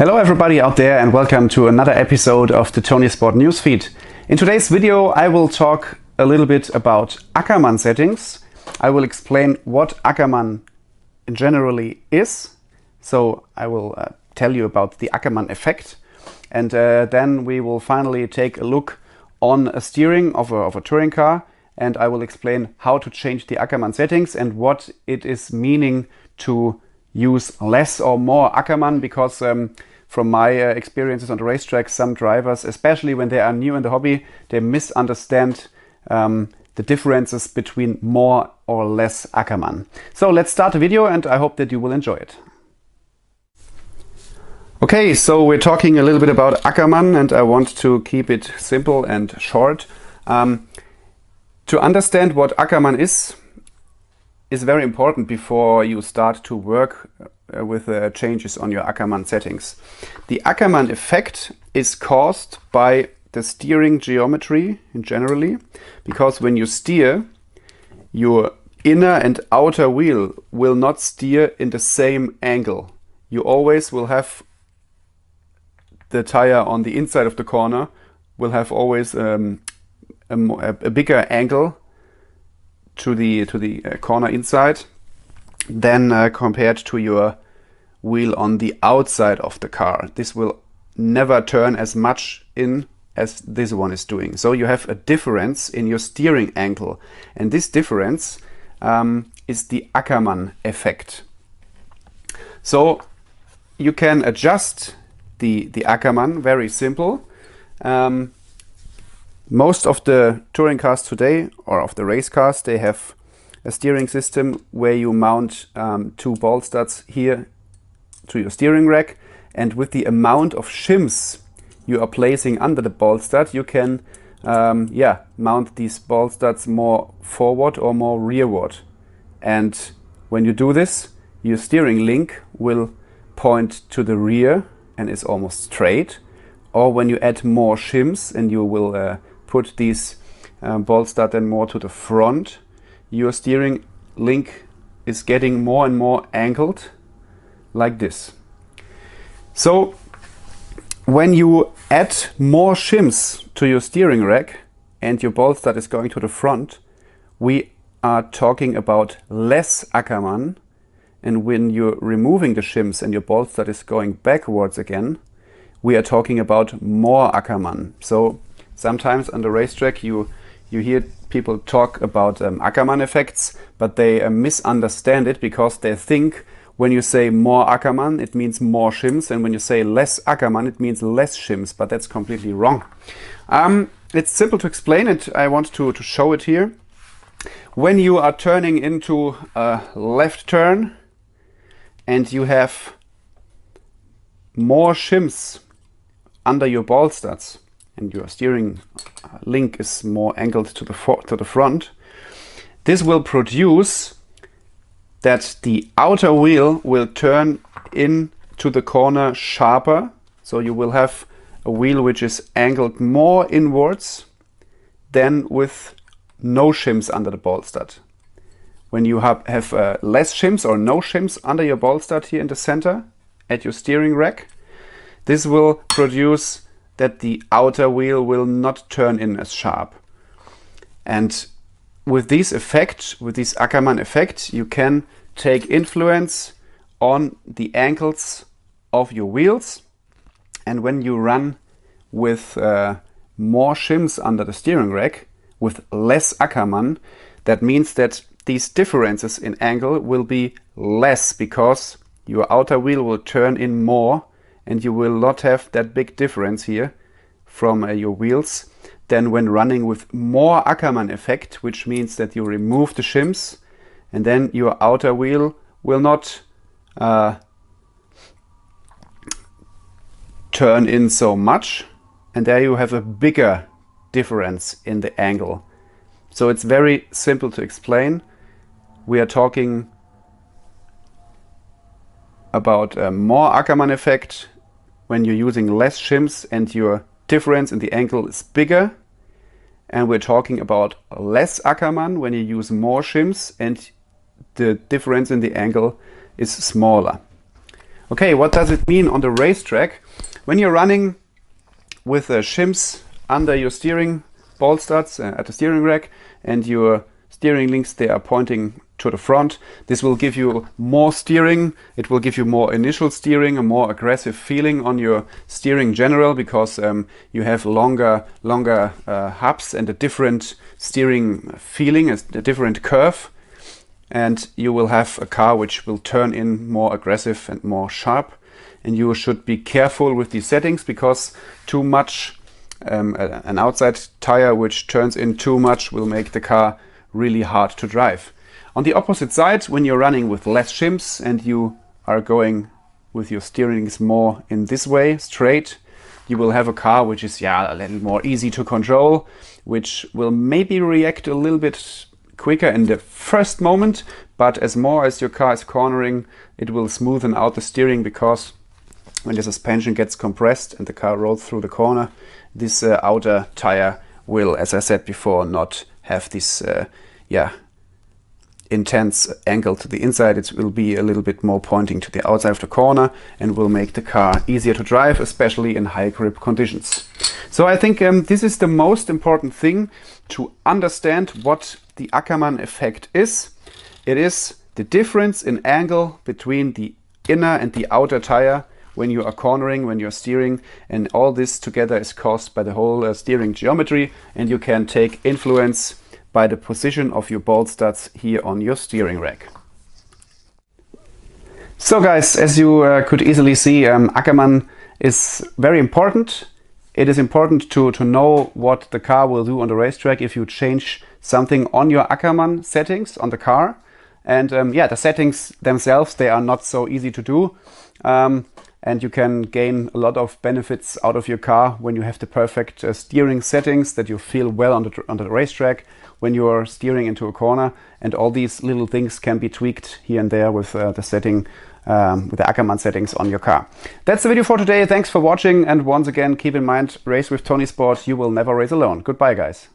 Hello everybody out there and welcome to another episode of the ToniSport Newsfeed. In today's video I will talk a little bit about Ackermann settings. I will explain what Ackermann generally is. So I will tell you about the Ackermann effect, and then we will finally take a look on a steering of a touring car, and I will explain how to change the Ackermann settings and what it is meaning to use less or more Ackermann, because from my experiences on the racetrack, some drivers, especially when they are new in the hobby, they misunderstand the differences between more or less Ackermann. So let's start the video and I hope that you will enjoy it. Okay, so we're talking a little bit about Ackermann and I want to keep it simple and short. To understand what Ackermann is very important before you start to work with changes on your Ackermann settings. The Ackermann effect is caused by the steering geometry in generally, because when you steer, your inner and outer wheel will not steer in the same angle. You always will have the tire on the inside of the corner will have always a bigger angle to the corner inside than compared to your wheel on the outside of the car. This will never turn as much in as this one is doing. So you have a difference in your steering angle, and this difference is the Ackermann effect. So you can adjust the Ackermann very simple. Most of the touring cars today, or of the race cars, they have a steering system where you mount two ball studs here to your steering rack, and with the amount of shims you are placing under the ball stud, you can mount these ball studs more forward or more rearward. And when you do this, your steering link will point to the rear and is almost straight. Or when you add more shims and you will put these ball stud then more to the front, your steering link is getting more and more angled like this. So when you add more shims to your steering rack and your ball stud is going to the front, we are talking about less Ackermann, and when you're removing the shims and your ball stud is going backwards again, we are talking about more Ackermann. So sometimes on the racetrack you hear people talk about Ackermann effects, but they misunderstand it, because they think when you say more Ackermann it means more shims, and when you say less Ackermann it means less shims, but that's completely wrong. It's simple to explain it. I want to show it here. When you are turning into a left turn and you have more shims under your ball studs and your steering link is more angled to the front, this will produce that the outer wheel will turn into the corner sharper. So you will have a wheel which is angled more inwards than with no shims under the ball stud. When you have less shims or no shims under your ball stud here in the center at your steering rack, this will produce that the outer wheel will not turn in as sharp. And with this effect, with this Ackermann effect, you can take influence on the angles of your wheels. And when you run with more shims under the steering rack, with less Ackermann, that means that these differences in angle will be less, because your outer wheel will turn in more and you will not have that big difference here from your wheels than when running with more Ackermann effect, which means that you remove the shims and then your outer wheel will not turn in so much, and there you have a bigger difference in the angle. So it's very simple to explain. We are talking about a more Ackermann effect when you're using less shims and your difference in the angle is bigger, and we're talking about less Ackermann when you use more shims and the difference in the angle is smaller. Okay, what does it mean on the racetrack? When you're running with shims under your steering ball studs at the steering rack, and your steering links, they are pointing to the front, this will give you more steering. It will give you more initial steering, a more aggressive feeling on your steering in general, because you have longer hubs and a different steering feeling, a different curve, and you will have a car which will turn in more aggressive and more sharp. And you should be careful with these settings, because too much an outside tire which turns in too much will make the car really hard to drive. On the opposite side, when you're running with less shims and you are going with your steerings more in this way, straight, you will have a car which is a little more easy to control, which will maybe react a little bit quicker in the first moment, but as more as your car is cornering, it will smoothen out the steering, because when the suspension gets compressed and the car rolls through the corner, this outer tire will, as I said before, not have this intense angle to the inside. It will be a little bit more pointing to the outside of the corner and will make the car easier to drive, especially in high grip conditions. So I think this is the most important thing to understand what the Ackermann effect is. It is the difference in angle between the inner and the outer tire when you are cornering, when you're steering, and all this together is caused by the whole steering geometry, and you can take influence by the position of your ball studs here on your steering rack. So guys, as you could easily see, Ackermann is very important. It is important to know what the car will do on the racetrack if you change something on your Ackermann settings on the car. And the settings themselves, they are not so easy to do. And you can gain a lot of benefits out of your car when you have the perfect steering settings, that you feel well on the racetrack when you are steering into a corner. And all these little things can be tweaked here and there with the setting, with the Ackermann settings on your car. That's the video for today. Thanks for watching. And once again, keep in mind, race with ToniSport. You will never race alone. Goodbye, guys.